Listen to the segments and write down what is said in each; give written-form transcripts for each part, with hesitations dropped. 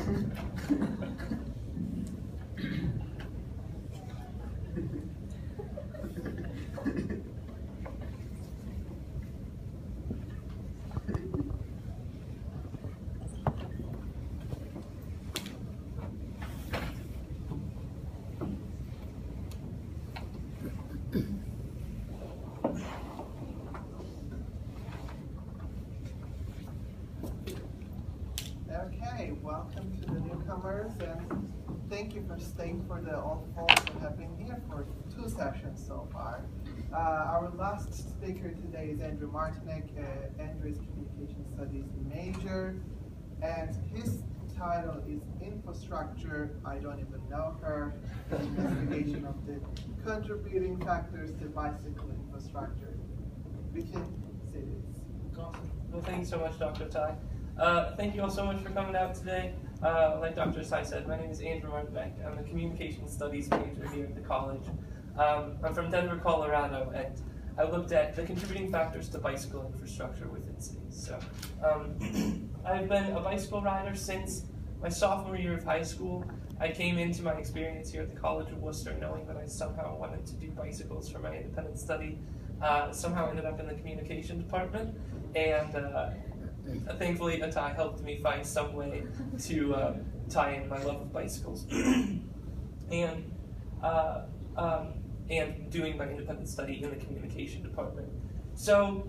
Okay, welcome to the newcomers, and thank you for staying for the old folks who have been here for 2 sessions so far. Our last speaker today is Andrew Martinek. Andrew is Communication Studies major, and his title is Infrastructure, I don't even know her, investigation of the contributing factors to bicycle infrastructure. We can say this. Awesome. Well, thank you so much, Dr. Ty. Thank you all so much for coming out today. Like Dr. Ty said, my name is Andrew Martinek. I'm a Communication Studies major here at the college. I'm from Denver, Colorado, and I looked at the contributing factors to bicycle infrastructure within cities. So I've been a bicycle rider since my sophomore year of high school. I came into my experience here at the College of Wooster knowing that I somehow wanted to do bicycles for my independent study. Somehow ended up in the communication department, and thankfully Ty helped me find some way to tie in my love of bicycles and doing my independent study in the communication department. So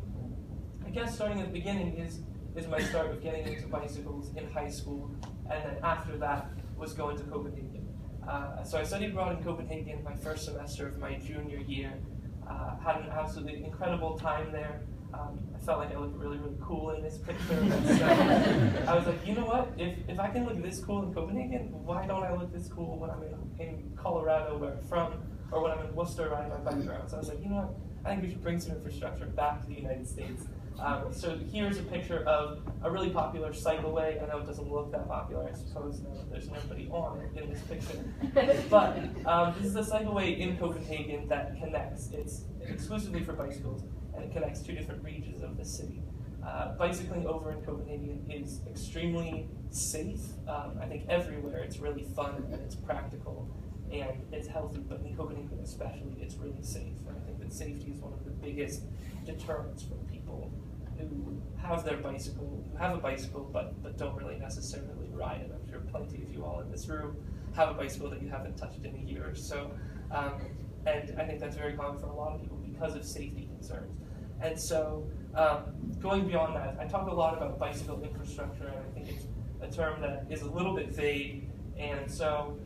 I guess starting at the beginning is my start of getting into bicycles in high school, and then after that was going to Copenhagen. So I studied abroad in Copenhagen my first semester of my junior year. Had an absolutely incredible time there. I felt like I looked really, really cool in this picture. I was like, you know what? If I can look this cool in Copenhagen, why don't I look this cool when I'm in Colorado, where I'm from, or when I'm in Wooster riding my bike around? So I was like, you know what? I think we should bring some infrastructure back to the United States. So here's a picture of a really popular cycleway. I know it doesn't look that popular, I suppose. There's nobody on it in this picture. But this is a cycleway in Copenhagen that connects. It's exclusively for bicycles, and it connects 2 different regions of the city. Bicycling over in Copenhagen is extremely safe. I think everywhere it's really fun and it's practical and it's healthy, but in Copenhagen especially, it's really safe. And I think that safety is one of the biggest deterrents for people who have a bicycle, but don't really necessarily ride it. I'm sure plenty of you all in this room have a bicycle that you haven't touched in a year or so. And I think that's very common for a lot of people because of safety concerns. And so going beyond that, I talk a lot about bicycle infrastructure, and I think it's a term that is a little bit vague. And so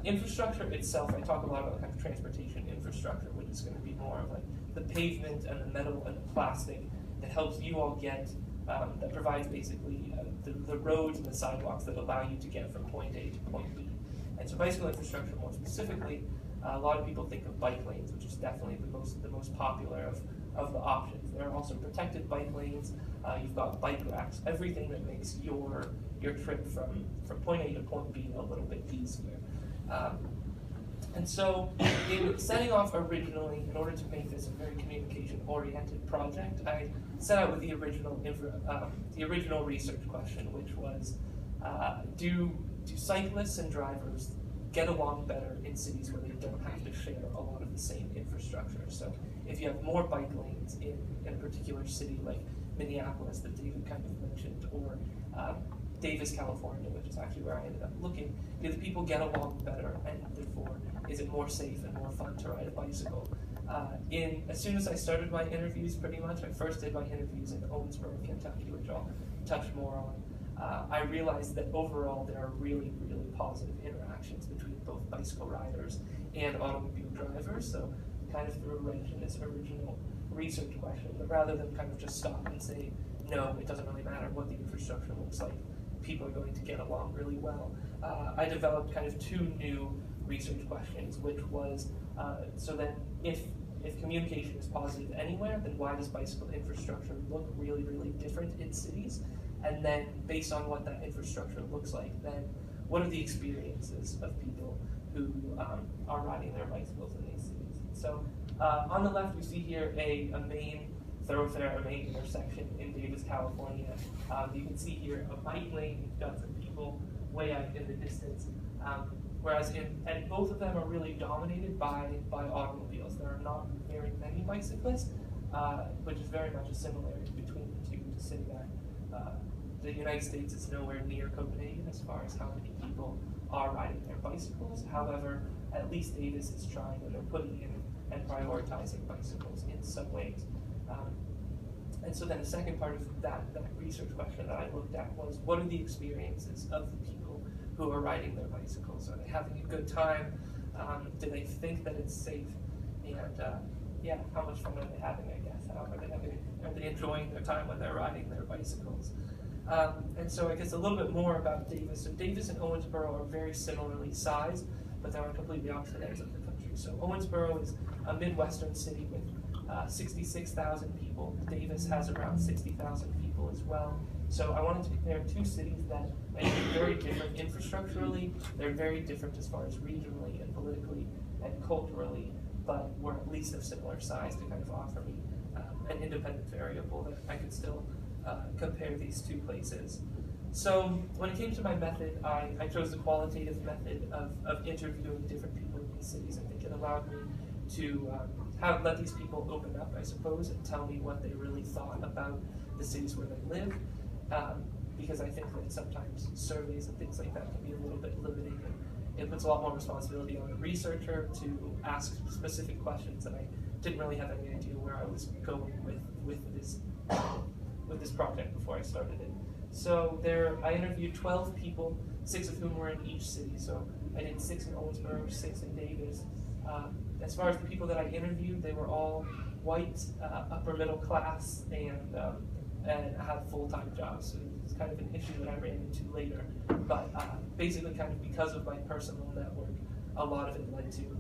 infrastructure itself, I talk a lot about kind of transportation infrastructure, which is going to be more of like the pavement and the metal and the plastic that helps you all get, that provides basically the roads and the sidewalks that allow you to get from point A to point B. And so bicycle infrastructure more specifically, a lot of people think of bike lanes, which is definitely the most popular of the options. There are also protected bike lanes, you've got bike racks, everything that makes your trip from point A to point B a little bit easier. And so, in setting off originally, in order to make this a very communication-oriented project, I set out with the original research question, which was, do cyclists and drivers get along better in cities where they don't have to share a lot of the same infrastructure? So, if you have more bike lanes in a particular city like Minneapolis that David kind of mentioned, or Davis, California, which is actually where I ended up looking, do the people get along better, and therefore is it more safe and more fun to ride a bicycle? As soon as I started my interviews, pretty much, I first did my interviews in Owensboro, Kentucky, which I'll touch more on. I realized that overall there are really, really positive interactions between both bicycle riders and automobile drivers. So kind of threw a wrench in this original research question, but rather than kind of just stop and say, no, it doesn't really matter what the infrastructure looks like, people are going to get along really well. I developed kind of 2 new research questions, which was, so then if communication is positive anywhere, then why does bicycle infrastructure look really, really different in cities? And then based on what that infrastructure looks like, then what are the experiences of people who are riding their bicycles in these cities? So on the left, we see here a main thoroughfare, a main intersection in Davis, California. You can see here a bike lane. You've got some people way out in the distance. And both of them are really dominated by automobiles. There are not very many bicyclists, which is very much a similarity between the two, to say that the United States is nowhere near Copenhagen as far as how many people are riding their bicycles. However, at least Davis is trying, and they're putting in and prioritizing bicycles in some ways. And so then the second part of that research question that I looked at was, what are the experiences of the people who are riding their bicycles? Are they having a good time? Do they think that it's safe? And yeah, how much fun are they having, I guess? Are they enjoying their time when they're riding their bicycles? And so I guess a little bit more about Davis. So Davis and Owensboro are very similarly sized, but they're on completely opposite ends of the country. So Owensboro is a Midwestern city with 66,000 people. Davis has around 60,000 people as well. So I wanted to compare two cities that are very different infrastructurally. They're very different as far as regionally and politically and culturally, but were at least of similar size to kind of offer me an independent variable that I could still compare these two places. So when it came to my method, I chose the qualitative method of interviewing different people in these cities. I think it allowed me to let these people open up, I suppose, and tell me what they really thought about the cities where they live. Because I think that sometimes surveys and things like that can be a little bit limiting, and it puts a lot more responsibility on the researcher to ask specific questions, and I didn't really have any idea where I was going with this project before I started it. So I interviewed 12 people, 6 of whom were in each city. So I did 6 in Owensboro, 6 in Davis. As far as the people that I interviewed, they were all white, upper middle class, and had full-time jobs. So it's kind of an issue that I ran into later. But basically, kind of because of my personal network, a lot of it led to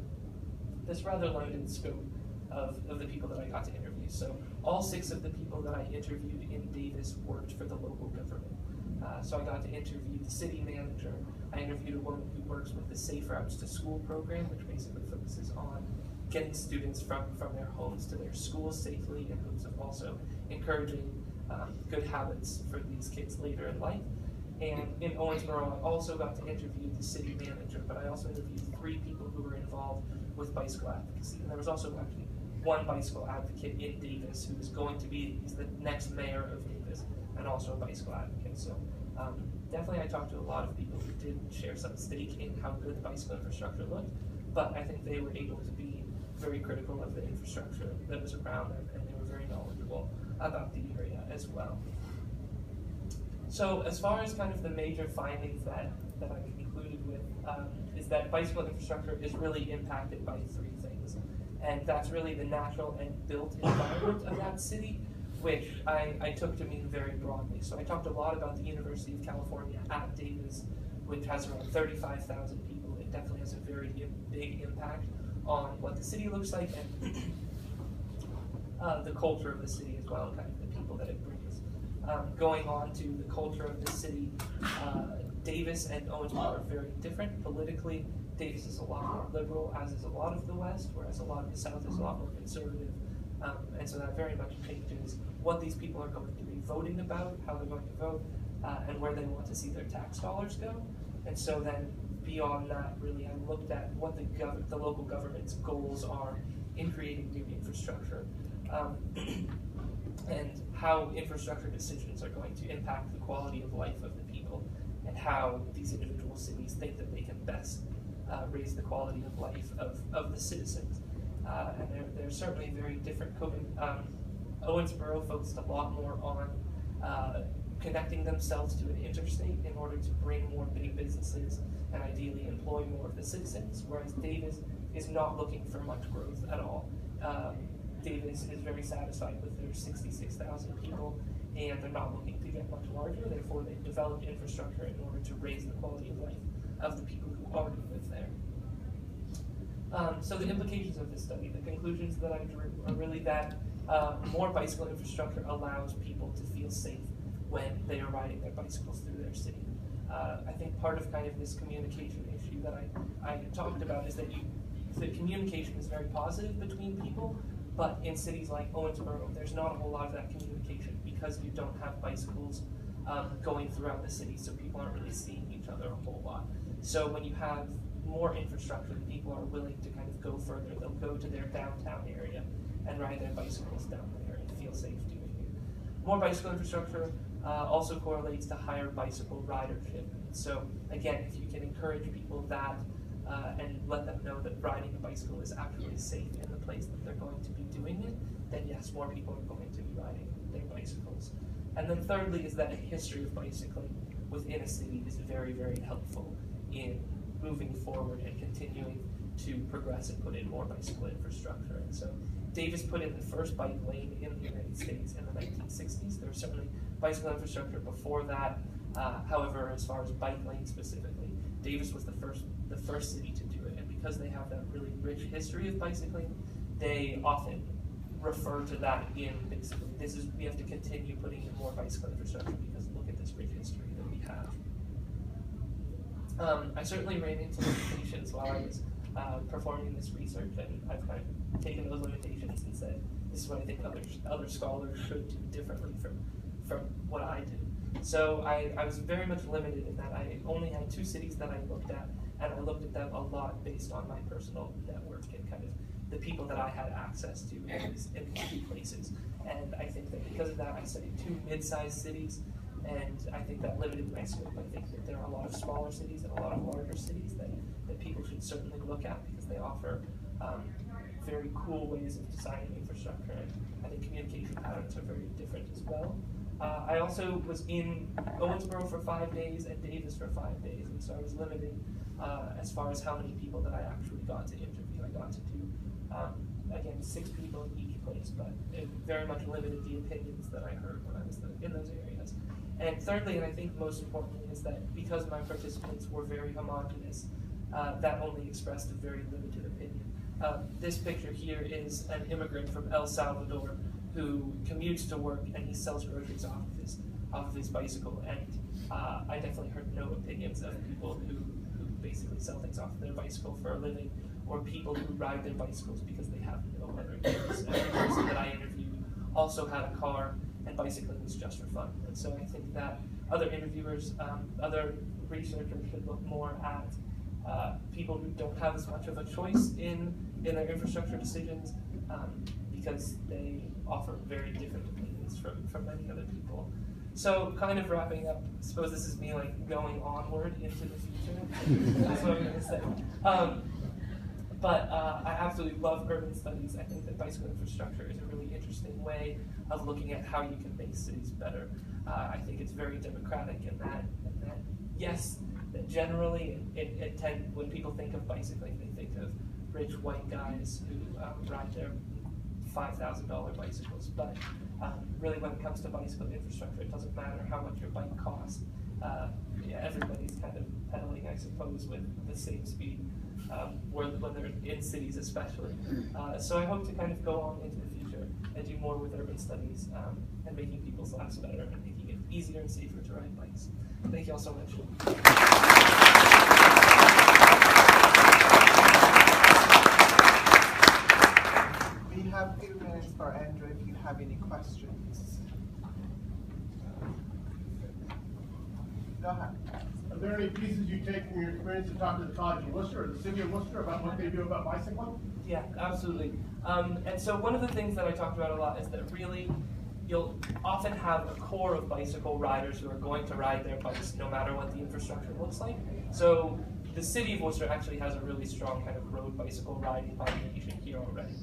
this rather limited scope of the people that I got to interview. So all 6 of the people that I interviewed in Davis worked for the local government. So I got to interview the city manager. I interviewed a woman who works with the Safe Routes to School program, which basically focuses on getting students from their homes to their schools safely, in hopes of also encouraging good habits for these kids later in life. And in Owensboro, I also got to interview the city manager, but I also interviewed 3 people who were involved with bicycle advocacy. And there was also actually one bicycle advocate in Davis who is going to be the next mayor of Davis, and also a bicycle advocate. So definitely I talked to a lot of people who did share some stake in how good the bicycle infrastructure looked, but I think they were able to be very critical of the infrastructure that was around them, and they were very knowledgeable about the area as well. So as far as kind of the major findings that I concluded with, is that bicycle infrastructure is really impacted by 3 things. And that's really the natural and built environment of that city, which I took to mean very broadly. So I talked a lot about the University of California at Davis, which has around 35,000 people. It definitely has a very big impact on what the city looks like, and the culture of the city as well, and kind of the people that it brings. Going on to the culture of the city, Davis and Owensboro are very different politically. Davis is a lot more liberal, as is a lot of the West, whereas a lot of the South is a lot more conservative. And so that very much changes what these people are going to be voting about, how they're going to vote, and where they want to see their tax dollars go. And so then beyond that, really, I looked at what the local government's goals are in creating new infrastructure, and how infrastructure decisions are going to impact the quality of life of the people, and how these individual cities think that they can best raise the quality of life of the citizens. And they're certainly very different. Owensboro focused a lot more on connecting themselves to an interstate in order to bring more big businesses and ideally employ more of the citizens, whereas Davis is not looking for much growth at all. Davis is very satisfied with their 66,000 people, and they're not looking to get much larger. Therefore, they've developed infrastructure in order to raise the quality of life of the people who already live there. So the implications of this study, the conclusions that I drew are really that more bicycle infrastructure allows people to feel safe when they are riding their bicycles through their city. I think part of kind of this communication issue that I talked about is that the communication is very positive between people, but in cities like Owensboro, there's not a whole lot of that communication because you don't have bicycles going throughout the city, so people aren't really seeing each other a whole lot. So when you have more infrastructure, people are willing to kind of go further. They'll go to their downtown area and ride their bicycles down there and feel safe doing it. More bicycle infrastructure also correlates to higher bicycle ridership. So again, if you can encourage people that and let them know that riding a bicycle is actually safe in the place that they're going to be doing it, then yes, more people are going to be riding their bicycles. And then thirdly is that a history of bicycling within a city is very, very helpful in moving forward and continuing to progress and put in more bicycle infrastructure. And so Davis put in the first bike lane in the United States in the 1960s. There was certainly bicycle infrastructure before that. However, as far as bike lanes specifically, Davis was the first city to do it. And because they have that really rich history of bicycling, they often refer to that in basically, we have to continue putting in more bicycle infrastructure because look at this rich history that we have. I certainly ran into limitations while I was performing this research, and I've kind of taken those limitations and said, this is what I think other scholars should do differently from what I do. So I was very much limited in that I only had 2 cities that I looked at, and I looked at them a lot based on my personal network and kind of the people that I had access to in these 2 places. And I think that because of that, I studied 2 mid-sized cities, and I think that limited my scope. I think that there are a lot of smaller cities and a lot of larger cities that people should certainly look at because they offer very cool ways of designing infrastructure, and I think communication patterns are very different as well. I also was in Owensboro for 5 days and Davis for 5 days, and so I was limited as far as how many people that I actually got to interview. I got to do, again, 6 people in each place, but it very much limited the opinions that I heard when I was in those areas. And thirdly, and I think most importantly, is that because my participants were very homogenous, that only expressed a very limited opinion. This picture here is an immigrant from El Salvador who commutes to work and he sells groceries off of his bicycle. And I definitely heard no opinions of people who basically sell things off of their bicycle for a living, or people who ride their bicycles because they have no other use. Every person that I interviewed also had a car, and bicycling was just for fun. And so I think that other interviewers, other researchers should look more at people who don't have as much of a choice in their infrastructure decisions because they offer very different opinions from many other people. So kind of wrapping up, I suppose this is me like going onward into the future. That's what I'm going to say. But I absolutely love urban studies. I think that bicycle infrastructure is a really interesting way of looking at how you can make cities better. I think it's very democratic in that yes, that generally when people think of bicycling, they think of rich white guys who ride their $5,000 bicycles. But really, when it comes to bicycle infrastructure, it doesn't matter how much your bike costs. Everybody's kind of pedaling, I suppose, with the same speed. When they're in cities especially. So I hope to kind of go on into the future and do more with urban studies and making people's lives better and making it easier and safer to ride bikes. Thank you all so much. We have a few minutes for Andrew if you have any questions. Go ahead. Are there any pieces you take from your experience to talk to the College of Wooster or the City of Wooster about what they do about bicycling? Yeah, absolutely. And so one of the things that I talked about a lot is that really you'll often have a core of bicycle riders who are going to ride their bikes no matter what the infrastructure looks like. So the City of Worcester actually has a really strong kind of road bicycle riding population here already.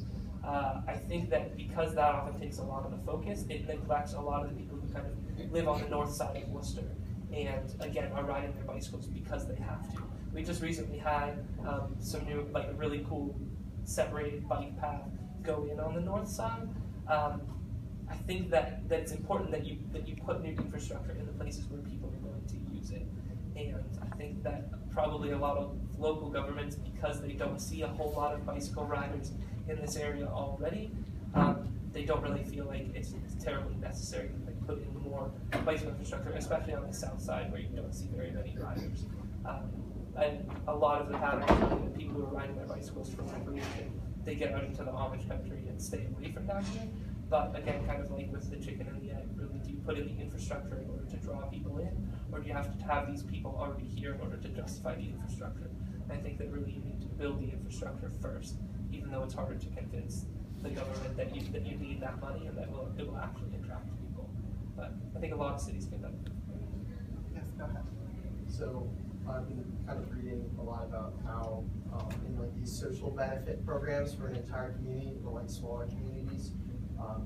I think that because that often takes a lot of the focus, it neglects a lot of the people who kind of live on the north side of Worcester and again are riding their bicycles because they have to. We just recently had some new, like a really cool separated bike path go in on the north side. I think that it's important that you put new infrastructure in the places where people are going to use it. And I think that probably a lot of local governments, because they don't see a whole lot of bicycle riders in this area already, they don't really feel like it's terribly necessary to put in more bicycle infrastructure, especially on the south side where you don't see very many riders. And a lot of the patterns are that people who are riding their bicycles for recreation, they get out into the Amish country and stay away from down here. But again, kind of like with the chicken and the egg, really do put in the infrastructure in order to draw people in, or do you have to have these people already here in order to justify the infrastructure? And I think that really you need to build the infrastructure first, even though it's harder to convince the government that you need that money and that it will actually attract people. But I think a lot of cities get that. Yes, go ahead. So I've been kind of reading a lot about how in like these social benefit programs for an entire community or like smaller communities,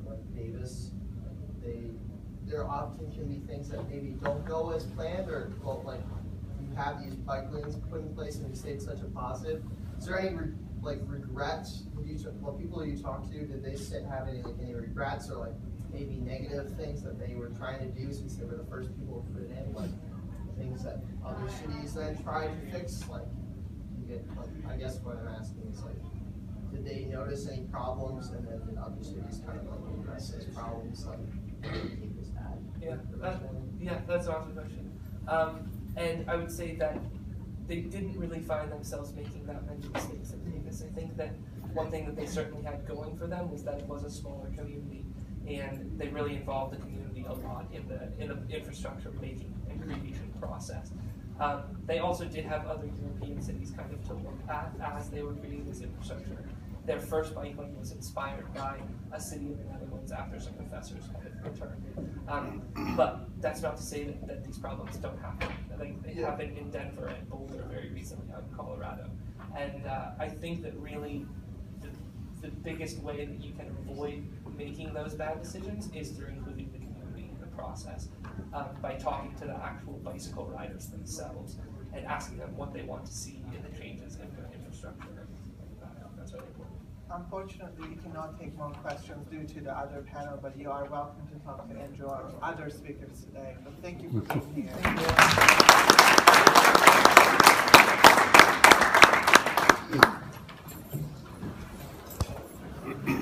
like Davis, there often can be things that maybe don't go as planned, or well, like you have these bike lanes put in place and you say it's such a positive. Is there any regrets? What people you talk to, did they have any regrets or like maybe negative things that they were trying to do since they were the first people to put it in, like things that other cities then tried to fix? Like, I guess what I'm asking is like, did they notice any problems, and then did other cities kind of like address those problems like Davis had? Yeah, that's an awesome question. And I would say that they didn't really find themselves making that many mistakes in Davis. I think that one thing that they certainly had going for them was that it was a smaller community, and they really involved the community a lot in the infrastructure making and creation process. They also did have other European cities kind of to look at as they were creating this infrastructure. Their first bike lane was inspired by a city in the Netherlands after some professors kind of returned. But that's not to say that these problems don't happen. They happened in Denver and Boulder very recently out in Colorado. And I think that really the biggest way that you can avoid making those bad decisions is through including the community in the process, by talking to the actual bicycle riders themselves and asking them what they want to see in the changes in the infrastructure. That's really important. Unfortunately, we cannot take more questions due to the other panel, but you are welcome to talk to Andrew or other speakers today. But thank you for being here.